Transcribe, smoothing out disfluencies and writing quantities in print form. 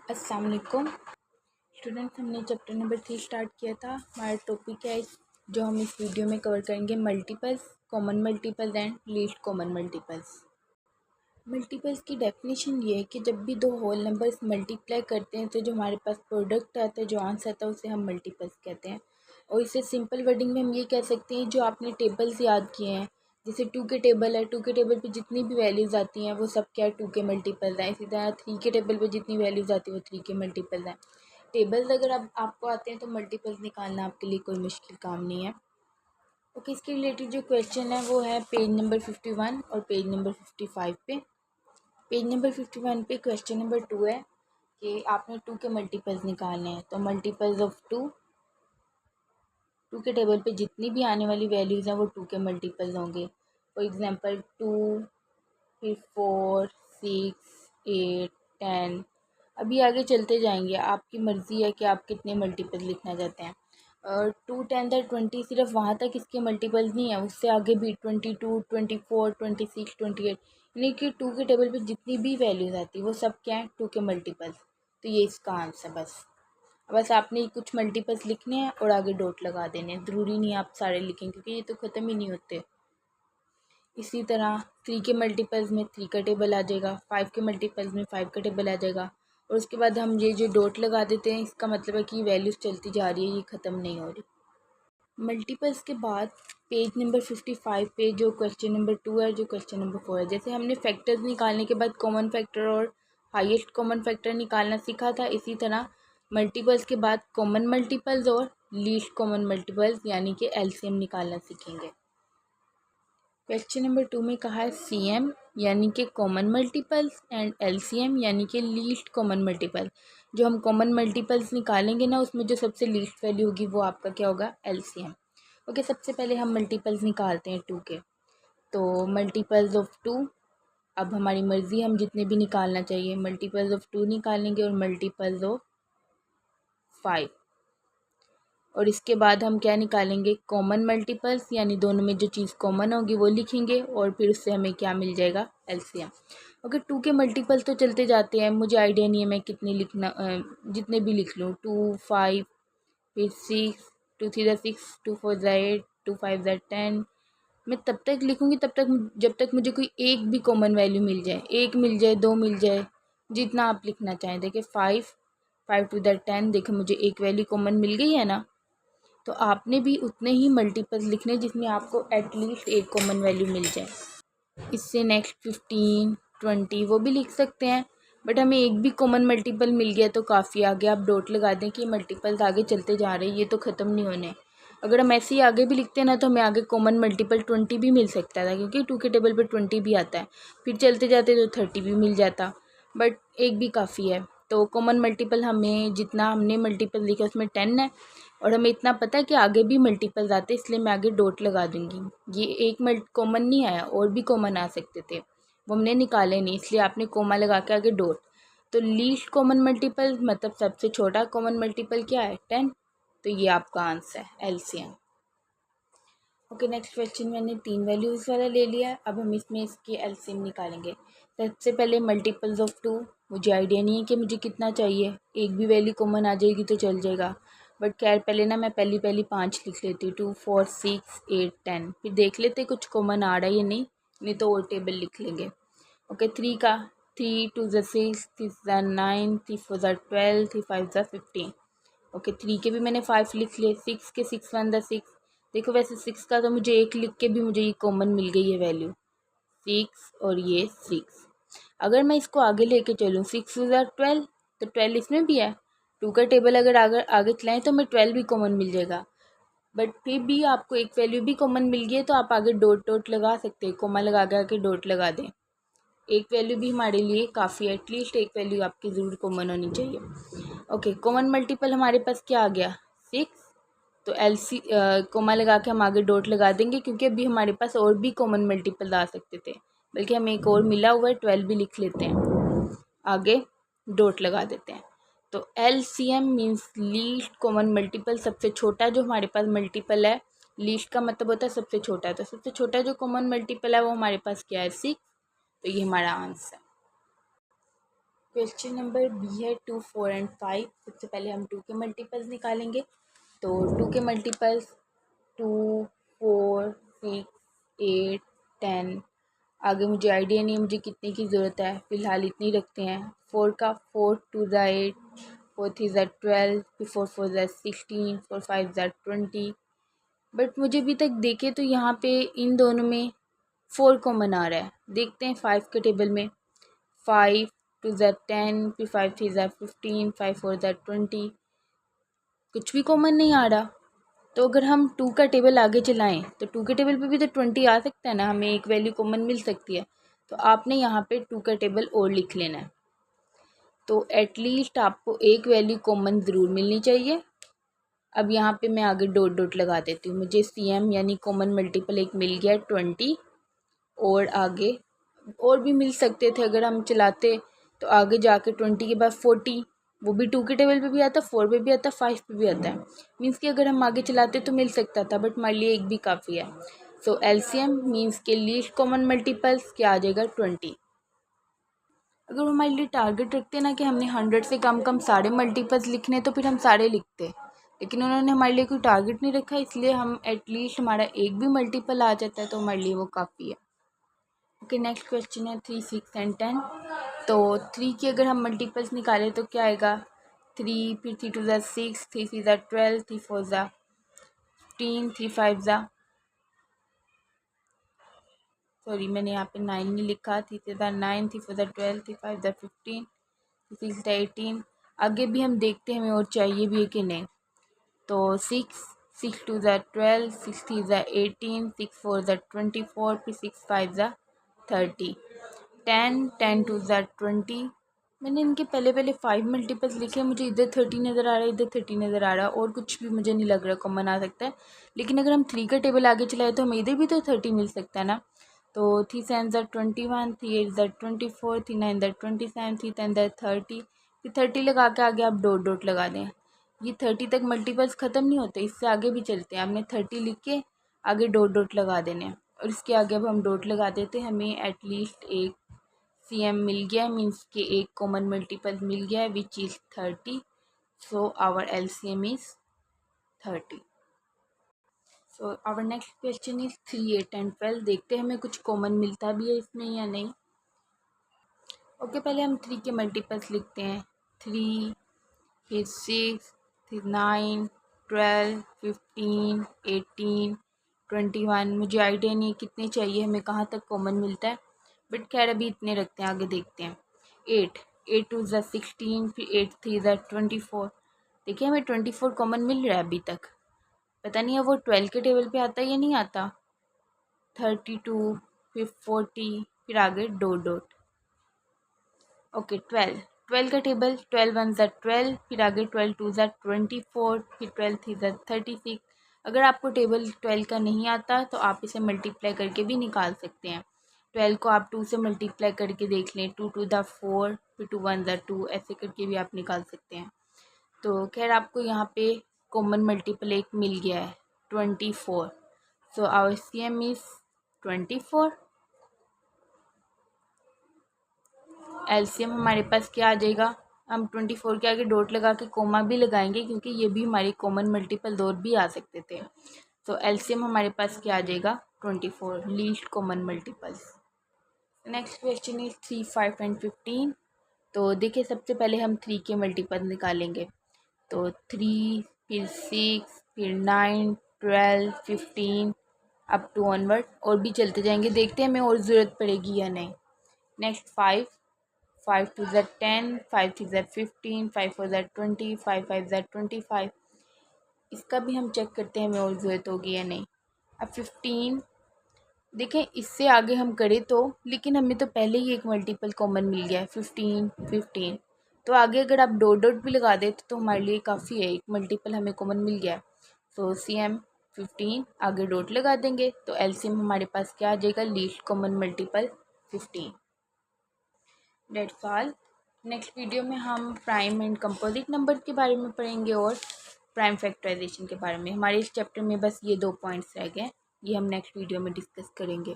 अस्सलाम वालेकुम स्टूडेंट्स। हमने चैप्टर नंबर 3 स्टार्ट किया था। हमारा टॉपिक है जो हम इस वीडियो में कवर करेंगे multiples, common multiples and least common multiples. Multiples की डेफिनेशन ये है कि जब भी दो होल नंबर्स मल्टीप्लाई करते हैं तो जो हमारे पास प्रोडक्ट आता है, जो आंसर आता है, उसे हम मल्टीपल्स कहते हैं। और इसे सिंपल वर्डिंग में हम ये कह सकते हैं, जो आपने टेबल्स याद किए हैं, जैसे 2 के टेबल है, 2 के टेबल पे जितनी भी वैल्यूज़ आती हैं वो सब क्या है, 2 के मल्टीपल्स हैं। इसी तरह 3 के टेबल पे जितनी वैल्यूज़ आती है वो 3 के मल्टीपल्स हैं। टेबल्स अगर आपको आते हैं तो मल्टीपल्स निकालना आपके लिए कोई मुश्किल काम नहीं है। ओके, इसके रिलेटेड जो क्वेश्चन है वो है पेज नंबर 51 और पेज नंबर 55 पे। पेज नंबर 51 पे क्वेश्चन नंबर 2 है कि आपने 2 के मल्टीपल्स निकालने हैं। तो मल्टीपल्स ऑफ 2 के टेबल पे जितनी भी आने वाली वैल्यूज़ हैं वो 2 के मल्टीपल्स होंगे। फॉर एग्जांपल 2, फिर 4, 6, 8, 10। अभी आगे चलते जाएंगे, आपकी मर्ज़ी है कि आप कितने मल्टीपल लिखना चाहते हैं। 2, 10 और 20 सिर्फ वहाँ तक इसके मल्टीपल्स नहीं है, उससे आगे भी 22, 24, 26, 28, यानी कि 2 के टेबल पे जितनी भी वैल्यूज़ आती है वो सब क्या है, 2 के मल्टीपल्स। तो ये इसका आंसर बस आपने कुछ मल्टीपल्स लिखने हैं और आगे डॉट लगा देने हैं। ज़रूरी नहीं आप सारे लिखें क्योंकि ये तो ख़त्म ही नहीं होते। इसी तरह 3 के मल्टीपल्स में 3 का टेबल आ जाएगा, 5 के मल्टीपल्स में 5 का टेबल आ जाएगा। और उसके बाद हम ये जो डॉट लगा देते हैं, इसका मतलब है कि वैल्यूज़ चलती जा रही है, ये ख़त्म नहीं हो रही। मल्टीपल्स के बाद पेज नंबर 55 पे जो क्वेश्चन नंबर 2 है, जो क्वेश्चन नंबर 4 है, जैसे हमने फैक्टर्स निकालने के बाद कॉमन फैक्टर और हाईएस्ट कॉमन फैक्टर निकालना सीखा था, इसी तरह मल्टीपल्स के बाद कॉमन मल्टीपल्स और लीस्ट कॉमन मल्टीपल्स यानी कि एलसीएम निकालना सीखेंगे। क्वेश्चन नंबर 2 में कहा है सीएम यानी कि कॉमन मल्टीपल्स एंड एलसीएम यानी कि लीस्ट कॉमन मल्टीपल। जो हम कॉमन मल्टीपल्स निकालेंगे ना, उसमें जो सबसे लीस्ट वैल्यू होगी वो आपका क्या होगा, एलसीएम। ओके, सबसे पहले हम मल्टीपल्स निकालते हैं 2 के। तो मल्टीपल्स ऑफ 2, अब हमारी मर्ज़ी, हम जितने भी निकालना चाहिए। मल्टीपल्स ऑफ 2 निकालेंगे और मल्टीपल्स ऑफ 5। और इसके बाद हम क्या निकालेंगे, कॉमन मल्टीपल्स, यानी दोनों में जो चीज़ कॉमन होगी वो लिखेंगे और फिर उससे हमें क्या मिल जाएगा, एलसीएम। ओके, 2 के मल्टीपल्स तो चलते जाते हैं, मुझे आइडिया नहीं है मैं कितने लिखना, जितने भी लिख लूँ। 2, 5, फिर 6, 2 3 6, 2 4 8, 2 5 10। मैं तब तक लिखूँगी तब तक जब तक मुझे कोई एक भी कॉमन वैल्यू मिल जाए, 1 मिल जाए, 2 मिल जाए, जितना आप लिखना चाहें। देखिए 5 टू 10, देखिए मुझे एक वैल्यू कॉमन मिल गई है ना। तो आपने भी उतने ही मल्टीपल्स लिखने जिसमें आपको एटलीस्ट एक कॉमन वैल्यू मिल जाए। इससे नेक्स्ट 15, 20 वो भी लिख सकते हैं, बट हमें एक भी कॉमन मल्टीपल मिल गया तो काफ़ी। आगे आप डॉट लगा दें कि मल्टीपल्स आगे चलते जा रहे हैं, ये तो ख़त्म नहीं होने। अगर हम ऐसे ही आगे भी लिखते हैं ना, तो हमें आगे कॉमन मल्टीपल 20 भी मिल सकता था, क्योंकि 2 के टेबल पर 20 भी आता है। फिर चलते जाते तो 30 भी मिल जाता, बट एक भी काफ़ी है। तो कॉमन मल्टीपल हमें जितना हमने मल्टीपल लिखा उसमें 10 है, और हमें इतना पता है कि आगे भी मल्टीपल्स आते, इसलिए मैं आगे डॉट लगा दूंगी। ये एक कॉमन नहीं आया, और भी कॉमन आ सकते थे, वो हमने निकाले नहीं, इसलिए आपने कोमा लगा के आगे डॉट। तो लीस्ट कॉमन मल्टीपल मतलब सबसे छोटा कॉमन मल्टीपल क्या है, 10। तो ये आपका आंसर है, एलसीएम। ओके, नेक्स्ट क्वेश्चन मैंने 3 वैल्यूज़ वाला ले लिया। अब हम इसमें इसकी एलसीएम निकालेंगे। सबसे पहले मल्टीपल्स ऑफ 2, मुझे आइडिया नहीं है कि मुझे कितना चाहिए, एक भी वैल्यू कॉमन आ जाएगी तो चल जाएगा, बट खैर पहले ना मैं पहली 5 लिख लेती हूँ। 2 4 6 8 10, फिर देख लेते कुछ कॉमन आ रहा है या नहीं तो और टेबल लिख लेंगे। ओके, 3 का 3 2 6, 3 9, 3 4 12, 3 5 15। ओके, 3 के भी मैंने 5 लिख लिए। 6 के 6 1 6। देखो वैसे 6 का तो मुझे एक लिख के भी मुझे ये कॉमन मिल गई है वैल्यू 6, और ये 6। अगर मैं इसको आगे लेके चलूँ, 6 12, तो 12 इसमें भी है। 2 का टेबल अगर आगे आगे चलाएँ तो हमें 12 भी कॉमन मिल जाएगा, बट फिर भी आपको एक वैल्यू भी कॉमन मिल गई है, तो आप आगे डॉट लगा सकते हैं, कोमा लगा के आके डॉट लगा दें। एक वैल्यू भी हमारे लिए काफ़ी है, एटलीस्ट एक वैल्यू आपकी ज़रूर कॉमन होनी चाहिए। ओके, कॉमन मल्टीपल हमारे पास क्या आ गया, 6। तो एलसी कोमा लगा के हम आगे डॉट लगा देंगे, क्योंकि अभी हमारे पास और भी कॉमन मल्टीपल आ सकते थे, बल्कि हमें एक और मिला हुआ है, 12 भी लिख लेते हैं, आगे डॉट लगा देते हैं। तो LCM means least common multiple, सबसे छोटा जो हमारे पास मल्टीपल है। लीस्ट का मतलब होता है सबसे छोटा, तो सबसे छोटा जो कॉमन मल्टीपल है वो हमारे पास क्या है, 6। तो ये हमारा आंसर है। क्वेश्चन नंबर बी है 2, 4 एंड 5। सबसे पहले हम 2 के मल्टीपल्स निकालेंगे। तो 2 के मल्टीपल्स 2, 4, 6, 8, 10। आगे मुझे आइडिया नहीं है मुझे कितने की ज़रूरत है, फ़िलहाल इतनी रखते हैं। 4 का 4 2 ज़ा 8, 4 3 ज़ा 12, फिर 4 4 ज़ा 16, 4 5 ज़ा 20। बट मुझे अभी तक देखे तो यहाँ पे इन दोनों में 4 कॉमन आ रहा है। देखते हैं 5 के टेबल में। 5 2 ज़ा 10, फिर 5 3 ज़ा 15, 5 4 ज़ा 20। कुछ भी कॉमन नहीं आ रहा। तो अगर हम 2 का टेबल आगे चलाएं तो 2 के टेबल पे भी तो 20 आ सकता है ना, हमें एक वैल्यू कॉमन मिल सकती है। तो आपने यहाँ पे 2 का टेबल और लिख लेना है। तो एटलीस्ट आपको एक वैल्यू कॉमन ज़रूर मिलनी चाहिए। अब यहाँ पे मैं आगे डॉट डॉट लगा देती हूँ। मुझे CM यानी कॉमन मल्टीपल एक मिल गया 20, और आगे और भी मिल सकते थे अगर हम चलाते। तो आगे जाके 20 के बाद 40, वो भी 2 के टेबल पे भी आता, 4 पे भी आता, 5 पे भी आता है। मीन्स कि अगर हम आगे चलाते तो मिल सकता था, बट हमारे लिए एक भी काफ़ी है। सो LCM मीन्स के लीस्ट कॉमन मल्टीपल्स क्या आ जाएगा 20। अगर वो हमारे लिए टारगेट रखते ना कि हमने 100 से कम कम सारे मल्टीपल्स लिखने, तो फिर हम सारे लिखते। लेकिन उन्होंने हमारे लिए कोई टारगेट नहीं रखा, इसलिए हम एटलीस्ट हमारा एक भी मल्टीपल आ जाता है तो हमारे लिए वो काफ़ी है। ओके, नेक्स्ट क्वेश्चन है 3, 6 एंड 10। तो 3 की अगर हम मल्टीपल्स निकालें तो क्या आएगा? 3, फिर 3 2 ज़ा 6, 3 3 ज़ा 12, 3 4 ज़ा 15, 3 5 ज़ा, सॉरी मैंने यहाँ पे 9 नहीं लिखा, 3 3 ज़ा 9, 3 4 ज़ा 12, 3 5 ज़ा 15, 3 6 ज़ा 18। आगे भी हम देखते हैं हमें और चाहिए भी है कि नहीं। तो 6, 6 2 ज़ा 12, 6 3 ज़ा 18, 6 4 ज़ा 24, फिर 6 5 ज़ा 30, 10 10 2 ज़ा 20। मैंने इनके पहले पहले 5 मल्टीपल्स लिखे, मुझे इधर 30 नज़र आ रहा है, इधर 30 नज़र आ रहा है, और कुछ भी मुझे नहीं लग रहा कॉमन आ सकता है। लेकिन अगर हम 3 का टेबल आगे चलाए तो हमें इधर भी तो 30 मिल सकता है ना। तो 3 7 ज़ा 21, 3 8 ज़ा 24, 3 9 ज़ा 27, 3 10 ज़ा 30। फिर 30 लगा के आगे आप डॉट डॉट लगा दें। ये 30 तक मल्टीपल्स ख़त्म नहीं होते, इससे आगे भी चलते हैं। आपने 30 लिख के आगे डॉट डॉट लगा देने हैं, और इसके आगे अब हम डॉट लगा देते, हमें एटलीस्ट एक CM मिल गया, मीन्स के एक कॉमन मल्टीपल मिल गया है, which is 30। So our LCM is 30। So our next question is 3, 8 and 12। देखते हैं हमें कुछ कॉमन मिलता भी है इसमें या नहीं। ओके, पहले हम 3 के मल्टीपल्स लिखते हैं। 3, फिर 6, फिर 9, 12, 15, 18, 21। मुझे आइडिया नहीं है कितने चाहिए हमें, कहाँ तक कॉमन मिलता है, बट खैर अभी इतने रखते हैं, आगे देखते हैं। 8, 8 2 ज़ा 16, फिर 8 3 ज़ा 24। देखिए हमें 24 कॉमन मिल रहा है अभी तक। पता नहीं है वो 12 के टेबल पे आता है या नहीं आता। 32, फिर 40, फिर आगे डॉट डॉट। ओके, 12 का टेबल 12 1 ज़ा 12, फिर आगे 12 2 ज़ा 24, फिर 12 3 ज़ा 36। अगर आपको टेबल 12 का नहीं आता तो आप इसे मल्टीप्लाई करके भी निकाल सकते हैं। 12 को आप 2 से मल्टीप्लाई करके देख लें, 2 2 ज़ा 4, फिर 2 1 ज़ा 2, ऐसे करके भी आप निकाल सकते हैं। तो खैर आपको यहाँ पे कॉमन मल्टीपल एक मिल गया है 24। So our CM is 24। LCM हमारे पास क्या आ जाएगा? हम 24 के आगे डॉट लगा के कोमा भी लगाएंगे, क्योंकि ये भी हमारी कॉमन मल्टीपल दो भी आ सकते थे। तो LCM हमारे पास क्या आ जाएगा? 24, least common multiples. Next question is 3, 5 and 15। तो देखिए सबसे पहले हम 3 के मल्टीपल निकालेंगे। तो 3, फिर 6, फिर 9, 12, 15 अप टू ऑनवर्ड, और भी चलते जाएंगे, देखते हैं हमें और ज़रूरत पड़ेगी या नहीं। नेक्स्ट 5, 5 2 ज़ा 10, 5 3 ज़ा 15, 5 4 ज़ा 20, 5 5 ज़ा 25। इसका भी हम चेक करते हैं हमें और ज़रूरत होगी या नहीं। अब 15 देखें, इससे आगे हम करें तो, लेकिन हमें तो पहले ही एक मल्टीपल कॉमन मिल गया है 15 15। तो आगे अगर आप डॉट डॉट भी लगा देते तो हमारे लिए काफ़ी है, एक मल्टीपल हमें कॉमन मिल गया है। सो CM 15, आगे डॉट लगा देंगे तो LCM हमारे पास क्या आ जाएगा? Least common multiple 15। That's all. Next video में हम प्राइम एंड कंपोजिट नंबर के बारे में पढ़ेंगे और प्राइम फैक्टराइजेशन के बारे में। हमारे इस चैप्टर में बस ये 2 पॉइंट्स रह गए, ये हम नेक्स्ट वीडियो में डिस्कस करेंगे।